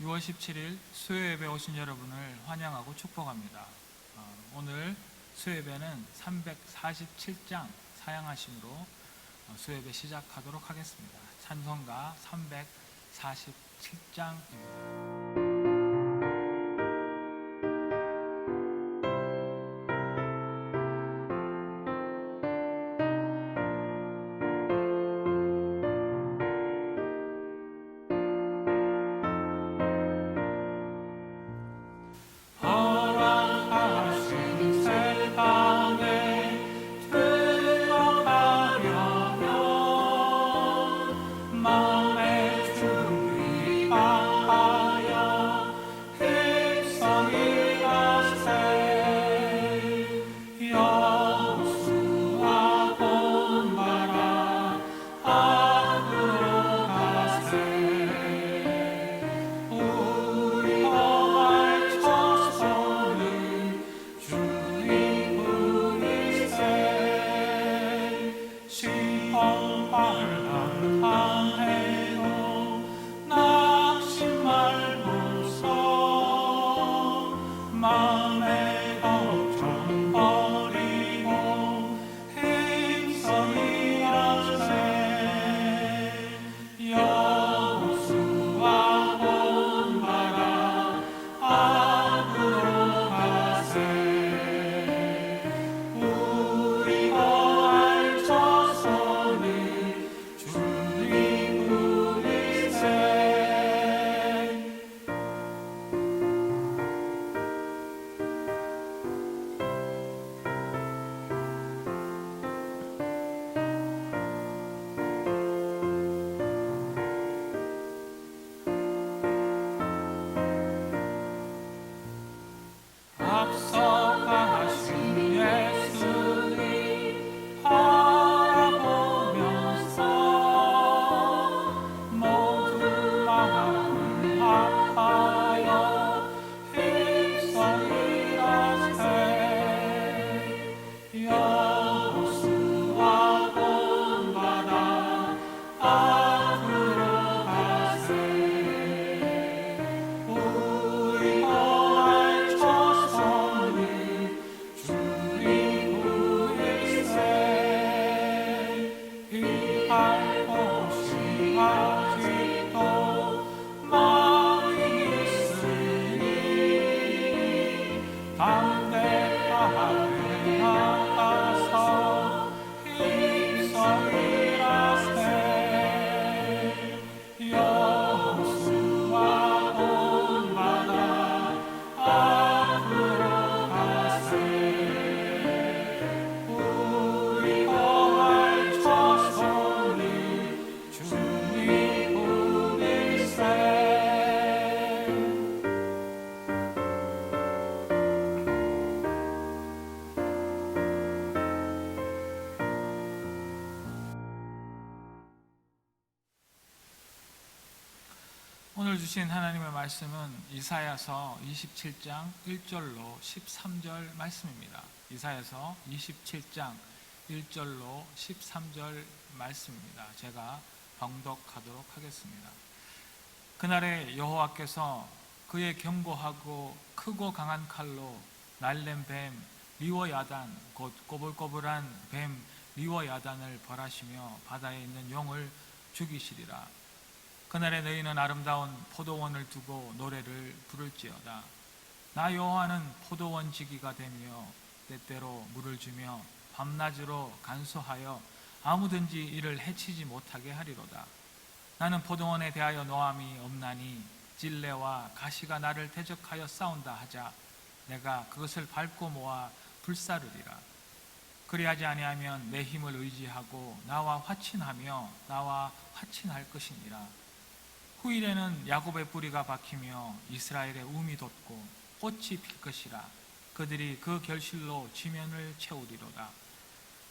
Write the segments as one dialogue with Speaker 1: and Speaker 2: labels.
Speaker 1: 6월 17일 수요예배 오신 여러분을 환영하고 축복합니다. 오늘 수요예배는 347장 사양하심으로 수요예배 시작하도록 하겠습니다. 찬송가 347장입니다. 오늘 주신 하나님의 말씀은 이사야서 27장 1절로 13절 말씀입니다. 이사야서 27장 1절로 13절 말씀입니다. 제가 봉독하도록 하겠습니다. 그날에 여호와께서 그의 견고하고 크고 강한 칼로 날랜 뱀 리워야단 곧 꼬불꼬불한 뱀 리워야단을 벌하시며 바다에 있는 용을 죽이시리라. 그날에 너희는 아름다운 포도원을 두고 노래를 부를지어다. 나 여호와는 포도원 지기가 되며 때때로 물을 주며 밤낮으로 간수하여 아무든지 이를 해치지 못하게 하리로다. 나는 포도원에 대하여 노함이 없나니 찔레와 가시가 나를 대적하여 싸운다 하자 내가 그것을 밟고 모아 불사르리라. 그리하지 아니하면 내 힘을 의지하고 나와 화친하며 나와 화친할 것이니라. 후일에는 야곱의 뿌리가 박히며 이스라엘의 움이 돋고 꽃이 필 것이라. 그들이 그 결실로 지면을 채우리로다.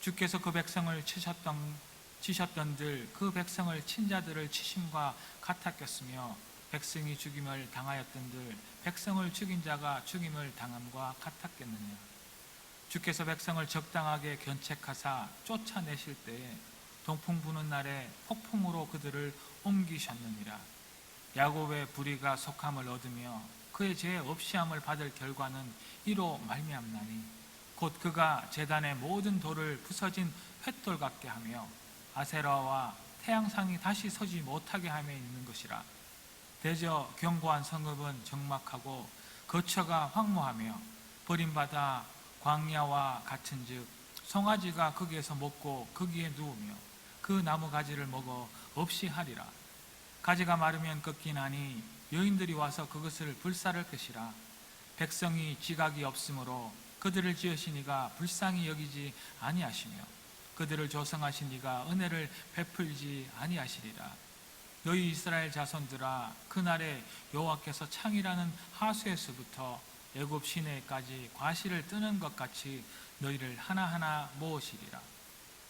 Speaker 1: 주께서 그 백성을 치셨던들 그 백성을 친자들을 치심과 같았겠으며 백성이 죽임을 당하였던들 백성을 죽인 자가 죽임을 당함과 같았겠느냐. 주께서 백성을 적당하게 견책하사 쫓아내실 때에 동풍 부는 날에 폭풍으로 그들을 옮기셨느니라. 야곱의 불의가 속함을 얻으며 그의 죄 없이함을 받을 결과는 이로 말미암나니 곧 그가 제단의 모든 돌을 부서진 횃돌 같게 하며 아세라와 태양상이 다시 서지 못하게 함에 있는 것이라. 대저 견고한 성읍은 적막하고 거처가 황무하며 버림받아 광야와 같은즉 송아지가 거기에서 먹고 거기에 누우며 그 나무 가지를 먹어 없이 하리라. 가지가 마르면 꺾이나니 여인들이 와서 그것을 불사를 것이라. 백성이 지각이 없으므로 그들을 지으신 이가 불쌍히 여기지 아니하시며 그들을 조성하신 이가 은혜를 베풀지 아니하시리라. 너희 이스라엘 자손들아, 그날에 여호와께서 창이라는 하수에서부터 애굽 시내까지 과실을 뜨는 것 같이 너희를 하나하나 모으시리라.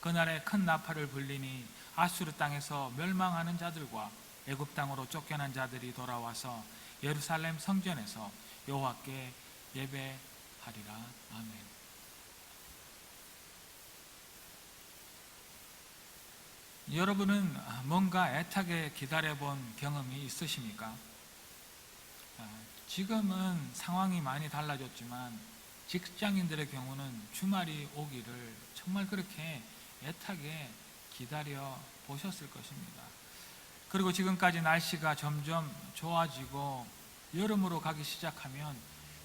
Speaker 1: 그날에 큰 나팔을 불리니 아수르 땅에서 멸망하는 자들과 애굽 땅으로 쫓겨난 자들이 돌아와서 예루살렘 성전에서 여호와께 예배하리라. 아멘. 여러분은 뭔가 애타게 기다려본 경험이 있으십니까? 지금은 상황이 많이 달라졌지만 직장인들의 경우는 주말이 오기를 정말 그렇게 애타게 기다려 보셨을 것입니다. 그리고 지금까지 날씨가 점점 좋아지고 여름으로 가기 시작하면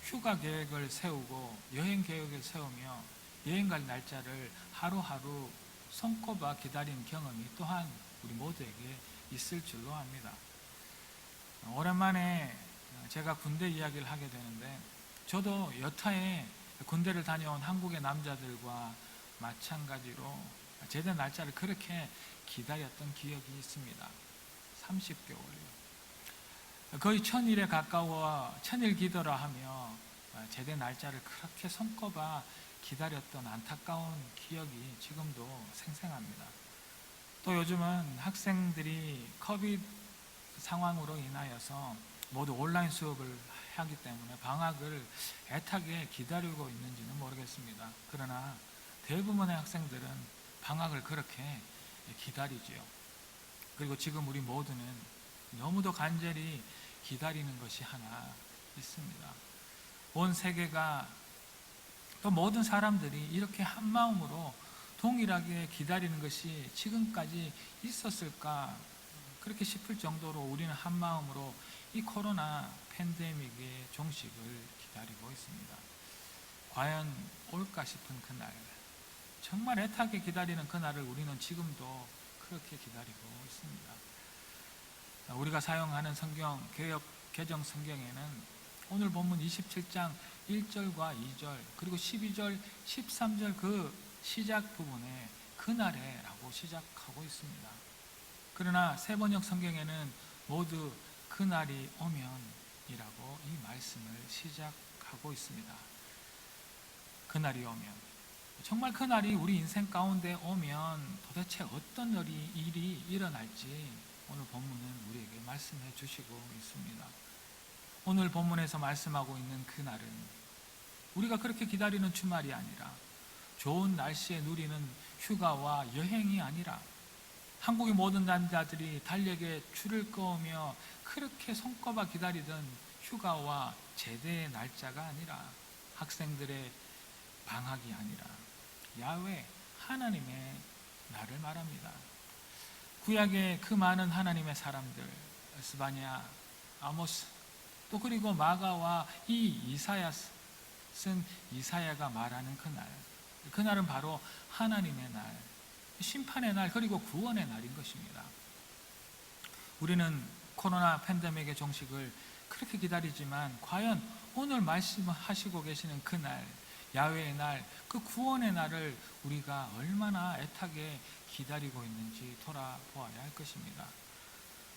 Speaker 1: 휴가 계획을 세우고 여행 계획을 세우며 여행 갈 날짜를 하루하루 손꼽아 기다린 경험이 또한 우리 모두에게 있을 줄로 압니다. 오랜만에 제가 군대 이야기를 하게 되는데 저도 여타에 군대를 다녀온 한국의 남자들과 마찬가지로 제대 날짜를 그렇게 기다렸던 기억이 있습니다. 30개월이요. 거의 1000일에 가까워 1000일 기도라 하며 제대 날짜를 그렇게 손꼽아 기다렸던 안타까운 기억이 지금도 생생합니다. 또 요즘은 학생들이 코비드 상황으로 인하여서 모두 온라인 수업을 하기 때문에 방학을 애타게 기다리고 있는지는 모르겠습니다. 그러나 대부분의 학생들은 방학을 그렇게 기다리지요. 그리고 지금 우리 모두는 너무도 간절히 기다리는 것이 하나 있습니다. 온 세계가 또 모든 사람들이 이렇게 한 마음으로 동일하게 기다리는 것이 지금까지 있었을까 그렇게 싶을 정도로 우리는 한 마음으로 이 코로나 팬데믹의 종식을 기다리고 있습니다. 과연 올까 싶은 그날, 정말 애타게 기다리는 그날을 우리는 지금도 그렇게 기다리고 있습니다. 우리가 사용하는 성경, 개역 개정 성경에는 오늘 본문 27장 1절과 2절 그리고 12절, 13절 그 시작 부분에 그날에 라고 시작하고 있습니다. 그러나 세번역 성경에는 모두 그날이 오면 이라고 이 말씀을 시작하고 있습니다. 그날이 오면, 정말 그날이 우리 인생 가운데 오면 도대체 어떤 일이 일어날지 오늘 본문은 우리에게 말씀해 주시고 있습니다. 오늘 본문에서 말씀하고 있는 그날은 우리가 그렇게 기다리는 주말이 아니라 좋은 날씨에 누리는 휴가와 여행이 아니라 한국의 모든 남자들이 달력에 줄을 그으며 그렇게 손꼽아 기다리던 휴가와 제대의 날짜가 아니라 학생들의 방학이 아니라 야훼 하나님의 날을 말합니다. 구약의 그 많은 하나님의 사람들, 스바냐, 아모스, 또 그리고 마가와 이 이사야 쓴 이사야가 말하는 그날은 바로 하나님의 날, 심판의 날, 그리고 구원의 날인 것입니다. 우리는 코로나 팬데믹의 종식을 그렇게 기다리지만 과연 오늘 말씀하시고 계시는 그날, 야훼의 날, 그 구원의 날을 우리가 얼마나 애타게 기다리고 있는지 돌아보아야 할 것입니다.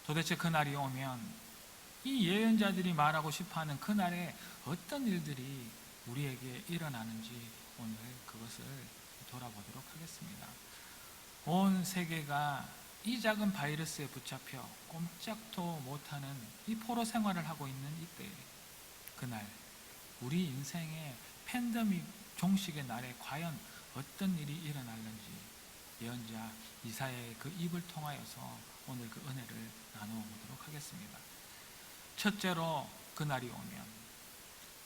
Speaker 1: 도대체 그날이 오면 이 예언자들이 말하고 싶어하는 그날에 어떤 일들이 우리에게 일어나는지 오늘 그것을 돌아보도록 하겠습니다. 온 세계가 이 작은 바이러스에 붙잡혀 꼼짝도 못하는 이 포로 생활을 하고 있는 이때에 그날 우리 인생의 팬데믹 종식의 날에 과연 어떤 일이 일어날는지 예언자 이사야의 그 입을 통하여서 오늘 그 은혜를 나누어 보도록 하겠습니다. 첫째로 그날이 오면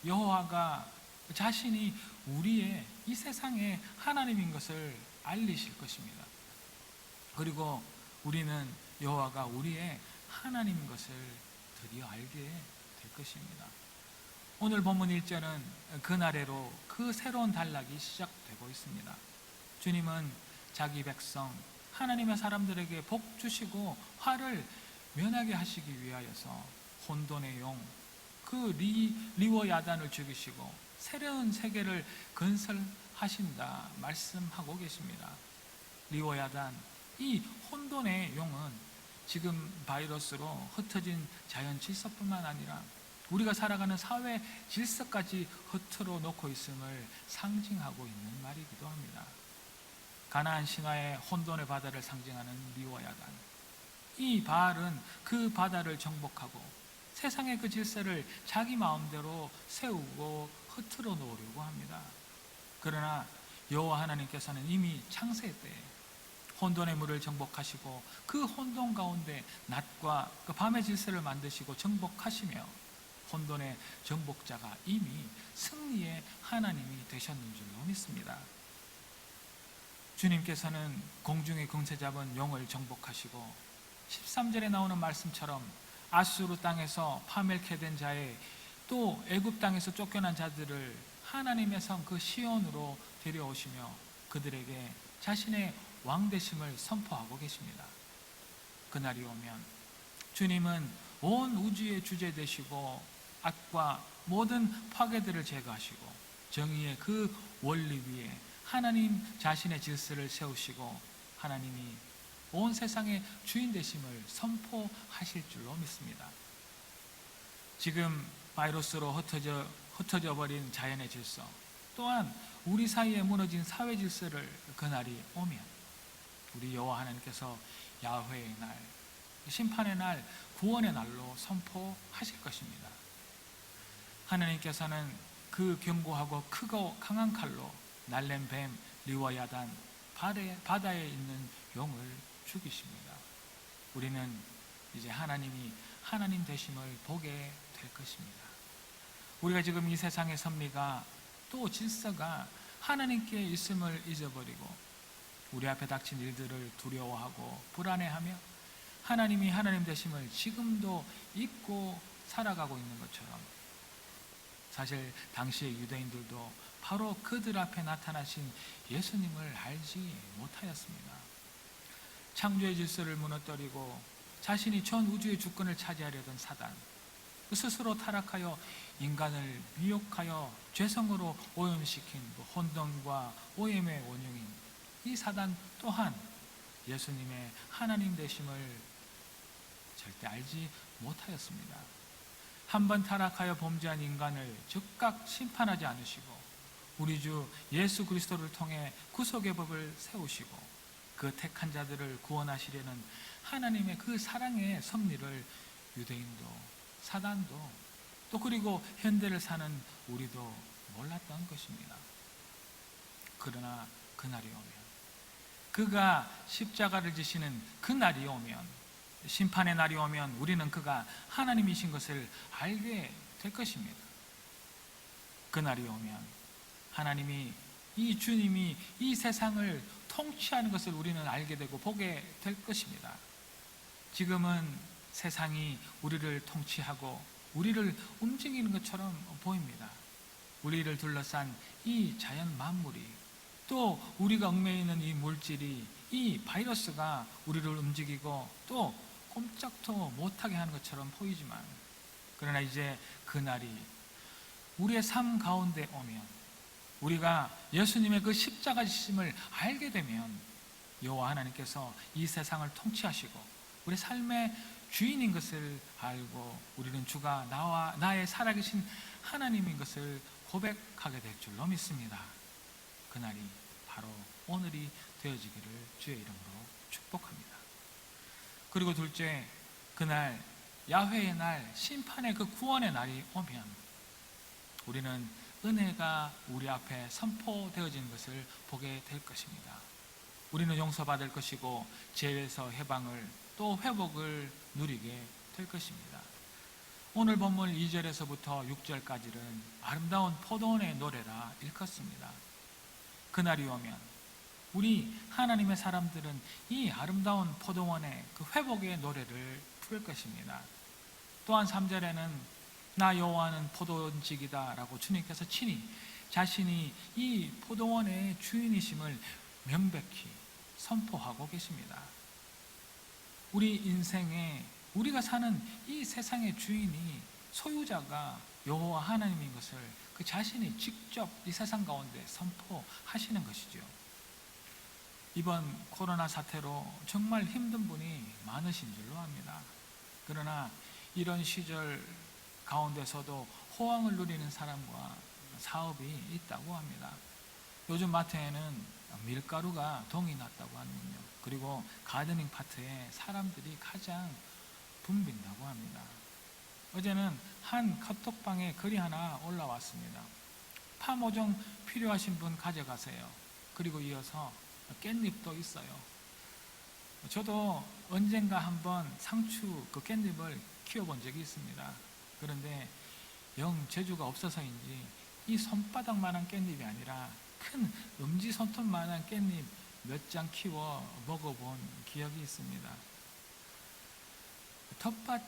Speaker 1: 여호와가 자신이 우리의 이 세상의 하나님인 것을 알리실 것입니다. 그리고 우리는 여호와가 우리의 하나님인 것을 드디어 알게 될 것입니다. 오늘 본문 1절은 그날에로 그 새로운 단락이 시작되고 있습니다. 주님은 자기 백성 하나님의 사람들에게 복 주시고 화를 면하게 하시기 위하여서 혼돈의 용 그 리워야단을 죽이시고 새로운 세계를 건설하신다 말씀하고 계십니다. 리워야단, 이 혼돈의 용은 지금 바이러스로 흩어진 자연 질서뿐만 아니라 우리가 살아가는 사회 질서까지 흐트러 놓고 있음을 상징하고 있는 말이기도 합니다. 가나안 신화의 혼돈의 바다를 상징하는 리워야단, 이 바알은 그 바다를 정복하고 세상의 그 질서를 자기 마음대로 세우고 흐트러 놓으려고 합니다. 그러나 여호와 하나님께서는 이미 창세 때에 혼돈의 물을 정복하시고 그 혼돈 가운데 낮과 그 밤의 질서를 만드시고 정복하시며 혼돈의 정복자가 이미 승리의 하나님이 되셨는 줄로 믿습니다. 주님께서는 공중의 권세 잡은 용을 정복하시고 13절에 나오는 말씀처럼 아수르 땅에서 파멸케된 자의 또 애굽 땅에서 쫓겨난 자들을 하나님의 성 그 시온으로 데려오시며 그들에게 자신의 왕되심을 선포하고 계십니다. 그날이 오면 주님은 온 우주의 주제 되시고 악과 모든 파괴들을 제거하시고 정의의 그 원리 위에 하나님 자신의 질서를 세우시고 하나님이 온 세상의 주인 되심을 선포하실 줄로 믿습니다. 지금 바이러스로 흩어져 버린 자연의 질서, 또한 우리 사이에 무너진 사회 질서를 그날이 오면 우리 여호와 하나님께서 야훼의 날, 심판의 날, 구원의 날로 선포하실 것입니다. 하나님께서는 그 견고하고 크고 강한 칼로 날랜 뱀 리워야단 바다에 있는 용을 죽이십니다. 우리는 이제 하나님이 하나님 되심을 보게 될 것입니다. 우리가 지금 이 세상의 섭리가 또 질서가 하나님께 있음을 잊어버리고 우리 앞에 닥친 일들을 두려워하고 불안해하며 하나님이 하나님 되심을 지금도 잊고 살아가고 있는 것처럼 사실 당시의 유대인들도 바로 그들 앞에 나타나신 예수님을 알지 못하였습니다. 창조의 질서를 무너뜨리고 자신이 전 우주의 주권을 차지하려던 사단, 스스로 타락하여 인간을 미혹하여 죄성으로 오염시킨 혼돈과 오염의 원흉인 이 사단 또한 예수님의 하나님 되심을 절대 알지 못하였습니다. 한번 타락하여 범죄한 인간을 즉각 심판하지 않으시고 우리 주 예수 그리스도를 통해 구속의 법을 세우시고 그 택한 자들을 구원하시려는 하나님의 그 사랑의 섭리를 유대인도 사단도 또 그리고 현대를 사는 우리도 몰랐던 것입니다. 그러나 그날이 오면 그가 십자가를 지시는 그날이 오면 심판의 날이 오면 우리는 그가 하나님이신 것을 알게 될 것입니다. 그날이 오면 하나님이 이 주님이 이 세상을 통치하는 것을 우리는 알게 되고 보게 될 것입니다. 지금은 세상이 우리를 통치하고 우리를 움직이는 것처럼 보입니다. 우리를 둘러싼 이 자연 만물이 또 우리가 얽매여 있는 이 물질이 이 바이러스가 우리를 움직이고 또 꼼짝도 못하게 하는 것처럼 보이지만 그러나 이제 그날이 우리의 삶 가운데 오면 우리가 예수님의 그 십자가 지심을 알게 되면 여호와 하나님께서 이 세상을 통치하시고 우리 삶의 주인인 것을 알고 우리는 주가 나의 살아계신 하나님인 것을 고백하게 될 줄로 믿습니다. 그날이 바로 오늘이 되어지기를 주의 이름으로 축복합니다. 그리고 둘째, 그날 야훼의 날, 심판의 그 구원의 날이 오면 우리는 은혜가 우리 앞에 선포되어지는 것을 보게 될 것입니다. 우리는 용서받을 것이고 죄에서 해방을 또 회복을 누리게 될 것입니다. 오늘 본문 2절에서부터 6절까지는 아름다운 포도원의 노래라 일컫습니다. 그날이 오면 우리 하나님의 사람들은 이 아름다운 포도원의 그 회복의 노래를 부를 것입니다. 또한 3절에는 나 여호와는 포도원직이다 라고 주님께서 친히 자신이 이 포도원의 주인이심을 명백히 선포하고 계십니다. 우리 인생에 우리가 사는 이 세상의 주인이 소유자가 여호와 하나님인 것을 그 자신이 직접 이 세상 가운데 선포하시는 것이죠. 이번 코로나 사태로 정말 힘든 분이 많으신 줄로 압니다. 그러나 이런 시절 가운데서도 호황을 누리는 사람과 사업이 있다고 합니다. 요즘 마트에는 밀가루가 동이 났다고 하는군요. 그리고 가드닝 파트에 사람들이 가장 붐빈다고 합니다. 어제는 한 카톡방에 글이 하나 올라왔습니다. 파 모종 필요하신 분 가져가세요. 그리고 이어서 깻잎도 있어요. 저도 언젠가 한번 상추 그 깻잎을 키워본 적이 있습니다. 그런데 영 재주가 없어서인지 이 손바닥만한 깻잎이 아니라 큰 엄지손톱만한 깻잎 몇 장 키워 먹어본 기억이 있습니다. 텃밭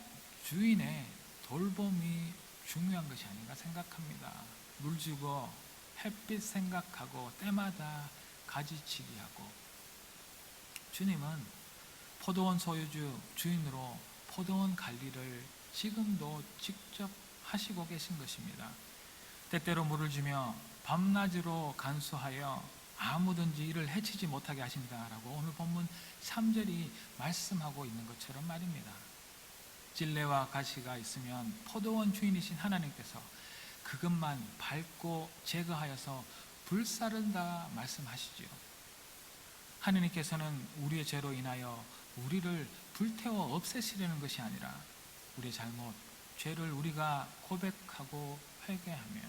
Speaker 1: 주인의 돌봄이 중요한 것이 아닌가 생각합니다. 물 주고 햇빛 생각하고 때마다 가지치기 하고, 주님은 포도원 소유주 주인으로 포도원 관리를 지금도 직접 하시고 계신 것입니다. 때때로 물을 주며 밤낮으로 간수하여 아무든지 이를 해치지 못하게 하신다라고 오늘 본문 3절이 말씀하고 있는 것처럼 말입니다. 찔레와 가시가 있으면 포도원 주인이신 하나님께서 그것만 밟고 제거하여서 불사른다 말씀하시지요. 하느님께서는 우리의 죄로 인하여 우리를 불태워 없애시려는 것이 아니라 우리의 잘못, 죄를 우리가 고백하고 회개하면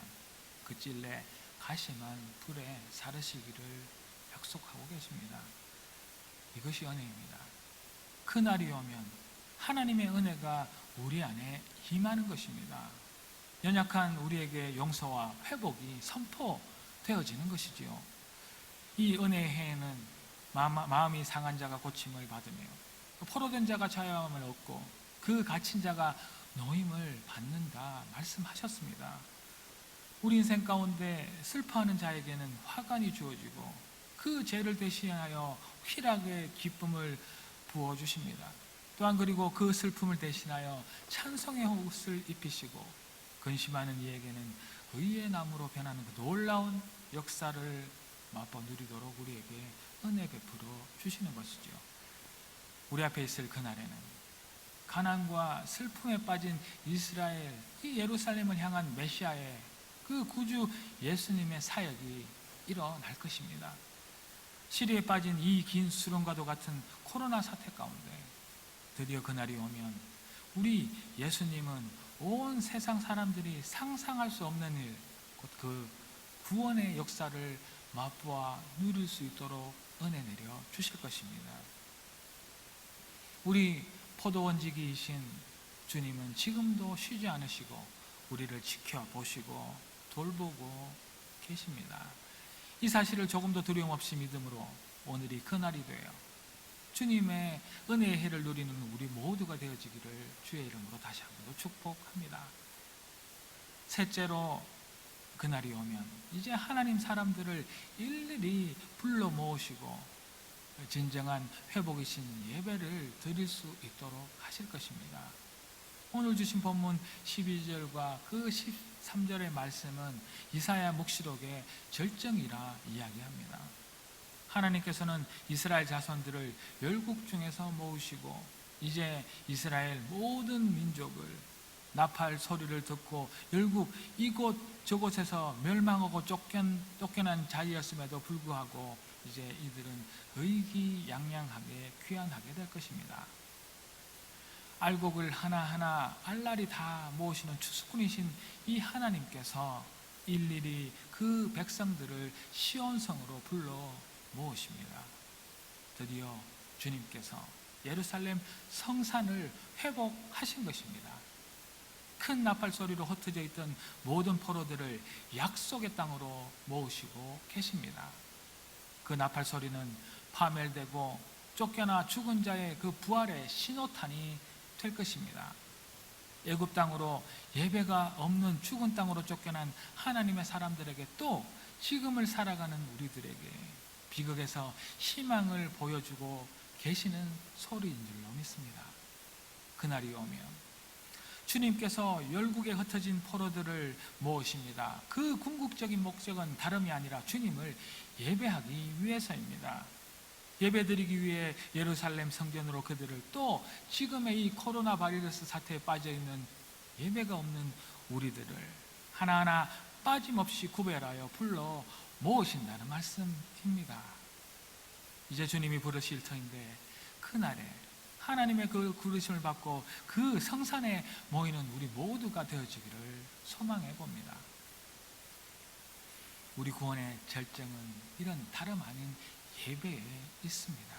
Speaker 1: 그 찔레 가시만 불에 사르시기를 약속하고 계십니다. 이것이 은혜입니다. 그날이 오면 하나님의 은혜가 우리 안에 임하는 것입니다. 연약한 우리에게 용서와 회복이 선포되어지는 것이지요. 이 은혜의 해에는 마음이 상한 자가 고침을 받으며 포로된 자가 자유함을 얻고 그 갇힌 자가 노임을 받는다 말씀하셨습니다. 우리 인생 가운데 슬퍼하는 자에게는 화관이 주어지고 그 죄를 대신하여 희락의 기쁨을 부어주십니다. 또한 그리고 그 슬픔을 대신하여 찬송의 옷을 입히시고 근심하는 이에게는 의의 나무로 변하는 그 놀라운 역사를 맛보 누리도록 우리에게 은혜 베풀어 주시는 것이죠. 우리 앞에 있을 그날에는 가난과 슬픔에 빠진 이스라엘, 이 예루살렘을 향한 메시아의 그 구주 예수님의 사역이 일어날 것입니다. 시리에 빠진 이 긴 수렁과도 같은 코로나 사태 가운데 드디어 그날이 오면 우리 예수님은 온 세상 사람들이 상상할 수 없는 일, 곧 그 구원의 역사를 맛보아 누릴 수 있도록 은혜 내려 주실 것입니다. 우리 포도원지기이신 주님은 지금도 쉬지 않으시고 우리를 지켜보시고 돌보고 계십니다. 이 사실을 조금 더 두려움 없이 믿음으로 오늘이 그날이 되어 주님의 은혜의 해를 누리는 우리 모두가 되어지기를 주의 이름으로 다시 한번 더 축복합니다. 셋째로, 그날이 오면 이제 하나님 사람들을 일일이 불러 모으시고 진정한 회복이신 예배를 드릴 수 있도록 하실 것입니다. 오늘 주신 본문 12절과 그 13절의 말씀은 이사야 묵시록의 절정이라 이야기합니다. 하나님께서는 이스라엘 자손들을 열국 중에서 모으시고 이제 이스라엘 모든 민족을 나팔 소리를 듣고 열국 이곳 저곳에서 멸망하고 쫓겨난 자리였음에도 불구하고 이제 이들은 의기양양하게 귀환하게 될 것입니다. 알곡을 하나하나 알랄이 다 모으시는 추수꾼이신 이 하나님께서 일일이 그 백성들을 시온성으로 불러 모으십니다. 드디어 주님께서 예루살렘 성산을 회복하신 것입니다. 큰 나팔 소리로 흩어져 있던 모든 포로들을 약속의 땅으로 모으시고 계십니다. 그 나팔 소리는 파멸되고 쫓겨나 죽은 자의 그 부활의 신호탄이 될 것입니다. 애굽 땅으로 예배가 없는 죽은 땅으로 쫓겨난 하나님의 사람들에게 또 지금을 살아가는 우리들에게 비극에서 희망을 보여주고 계시는 소리인 줄로 믿습니다. 그날이 오면 주님께서 열국에 흩어진 포로들을 모으십니다. 그 궁극적인 목적은 다름이 아니라 주님을 예배하기 위해서입니다. 예배드리기 위해 예루살렘 성전으로 그들을 또 지금의 이 코로나 바이러스 사태에 빠져있는 예배가 없는 우리들을 하나하나 빠짐없이 구별하여 불러 모으신다는 말씀입니다. 이제 주님이 부르실 터인데 그날에 하나님의 그 부르심을 받고 그 성산에 모이는 우리 모두가 되어지기를 소망해 봅니다. 우리 구원의 절정은 이런 다름 아닌 예배에 있습니다.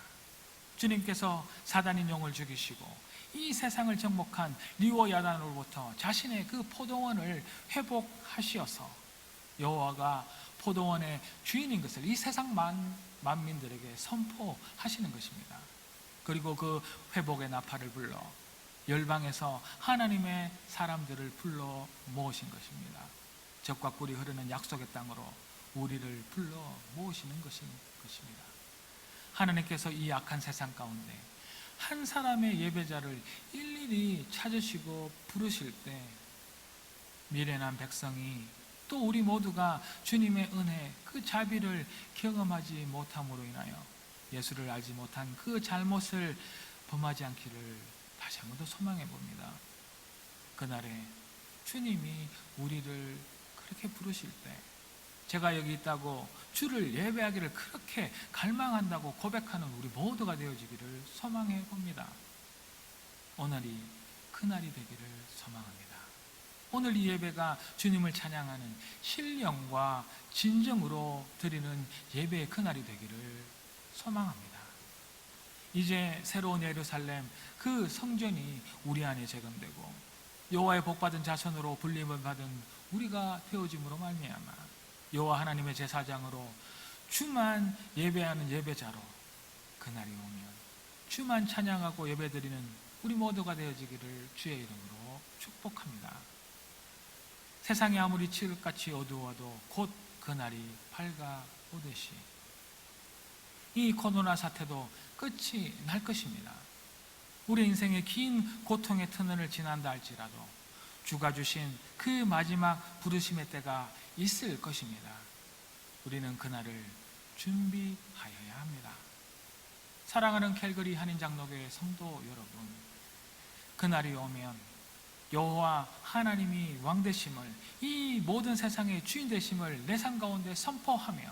Speaker 1: 주님께서 사단인 용을 죽이시고 이 세상을 정복한 리오 야단으로부터 자신의 그 포도원을 회복하시어서 여호와가 포도원의 주인인 것을 이 세상 만민들에게 선포하시는 것입니다. 그리고 그 회복의 나팔을 불러 열방에서 하나님의 사람들을 불러 모으신 것입니다. 젖과 꿀이 흐르는 약속의 땅으로 우리를 불러 모으시는 것입니다. 하나님께서 이 악한 세상 가운데 한 사람의 예배자를 일일이 찾으시고 부르실 때 미련한 백성이 또 우리 모두가 주님의 은혜, 그 자비를 경험하지 못함으로 인하여 예수를 알지 못한 그 잘못을 범하지 않기를 다시 한 번 더 소망해 봅니다. 그날에 주님이 우리를 그렇게 부르실 때 제가 여기 있다고 주를 예배하기를 그렇게 갈망한다고 고백하는 우리 모두가 되어지기를 소망해 봅니다. 오늘이 그날이 되기를 소망합니다. 오늘 이 예배가 주님을 찬양하는 신령과 진정으로 드리는 예배의 그날이 되기를 소망합니다. 이제 새로운 예루살렘 그 성전이 우리 안에 재건되고 여호와의 복받은 자손으로 불림을 받은 우리가 되어짐으로 말미암아 여호와 하나님의 제사장으로 주만 예배하는 예배자로 그날이 오면 주만 찬양하고 예배드리는 우리 모두가 되어지기를 주의 이름으로 축복합니다. 세상이 아무리 칠흑같이 어두워도 곧 그날이 밝아오듯이 이 코로나 사태도 끝이 날 것입니다. 우리 인생의 긴 고통의 터널을 지난다 할지라도 주가 주신 그 마지막 부르심의 때가 있을 것입니다. 우리는 그날을 준비하여야 합니다. 사랑하는 캘거리 한인장로교회 성도 여러분, 그날이 오면 여호와 하나님이 왕 되심을, 이 모든 세상의 주인 되심을 내 삶 가운데 선포하며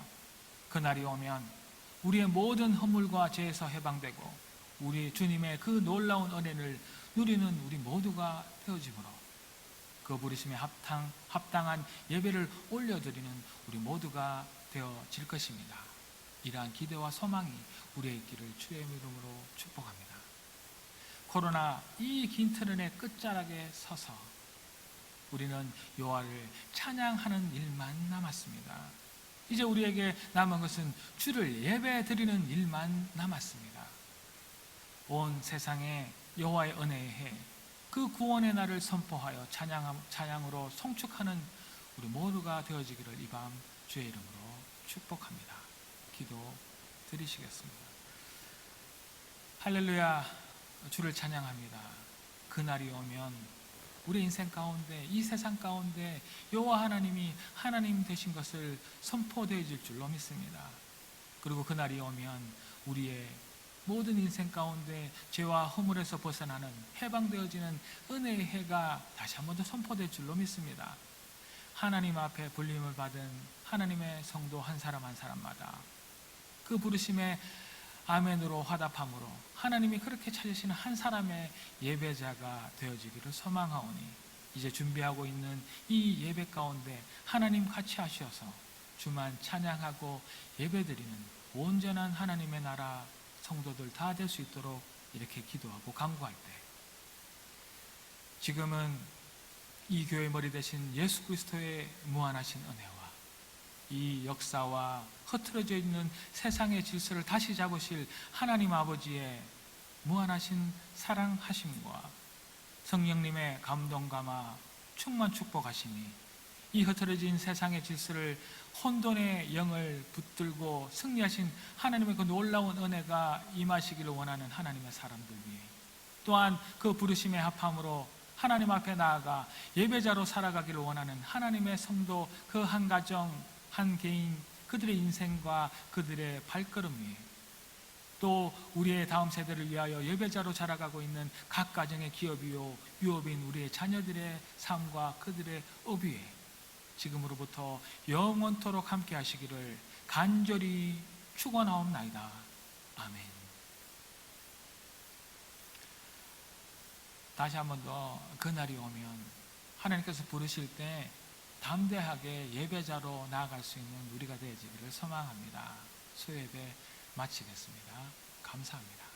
Speaker 1: 그날이 오면 우리의 모든 허물과 죄에서 해방되고 우리 주님의 그 놀라운 은혜를 누리는 우리 모두가 되어지므로 그 부르심에 합당한 예배를 올려드리는 우리 모두가 되어질 것입니다. 이러한 기대와 소망이 우리의 있기를 주의 이름으로 축복합니다. 코로나 이 긴 터널의 끝자락에 서서 우리는 여호와를 찬양하는 일만 남았습니다. 이제 우리에게 남은 것은 주를 예배 드리는 일만 남았습니다. 온 세상에 여호와의 은혜의 해, 그 구원의 날을 선포하여 찬양으로 송축하는 우리 모두가 되어지기를 이 밤 주의 이름으로 축복합니다. 기도 드리시겠습니다. 할렐루야, 주를 찬양합니다. 그날이 오면 우리 인생 가운데, 이 세상 가운데 여호와 하나님이 하나님 되신 것을 선포되어질 줄로 믿습니다. 그리고 그날이 오면 우리의 모든 인생 가운데 죄와 허물에서 벗어나는 해방되어지는 은혜의 해가 다시 한 번 더 선포될 줄로 믿습니다. 하나님 앞에 불림을 받은 하나님의 성도 한 사람 한 사람마다 그 부르심에 아멘으로 화답함으로 하나님이 그렇게 찾으시는 한 사람의 예배자가 되어지기를 소망하오니 이제 준비하고 있는 이 예배 가운데 하나님 같이 하셔서 주만 찬양하고 예배드리는 온전한 하나님의 나라 성도들 다 될 수 있도록 이렇게 기도하고 간구할 때 지금은 이 교회 머리 대신 예수 그리스도의 무한하신 은혜와 이 역사와 흐트러져 있는 세상의 질서를 다시 잡으실 하나님 아버지의 무한하신 사랑하심과 성령님의 감동 감화 충만 축복하심이 이 흐트러진 세상의 질서를 혼돈의 영을 붙들고 승리하신 하나님의 그 놀라운 은혜가 임하시기를 원하는 하나님의 사람들 위해, 또한 그 부르심의 합함으로 하나님 앞에 나아가 예배자로 살아가기를 원하는 하나님의 성도 그 한 가정 한 개인 그들의 인생과 그들의 발걸음 위에, 또 우리의 다음 세대를 위하여 예배자로 자라가고 있는 각 가정의 기업이요 유업인 우리의 자녀들의 삶과 그들의 업 위에 지금으로부터 영원토록 함께 하시기를 간절히 축원하옵나이다. 아멘. 다시 한 번 더 그날이 오면 하나님께서 부르실 때 담대하게 예배자로 나아갈 수 있는 우리가 되어지기를 소망합니다. 수요예배 마치겠습니다. 감사합니다.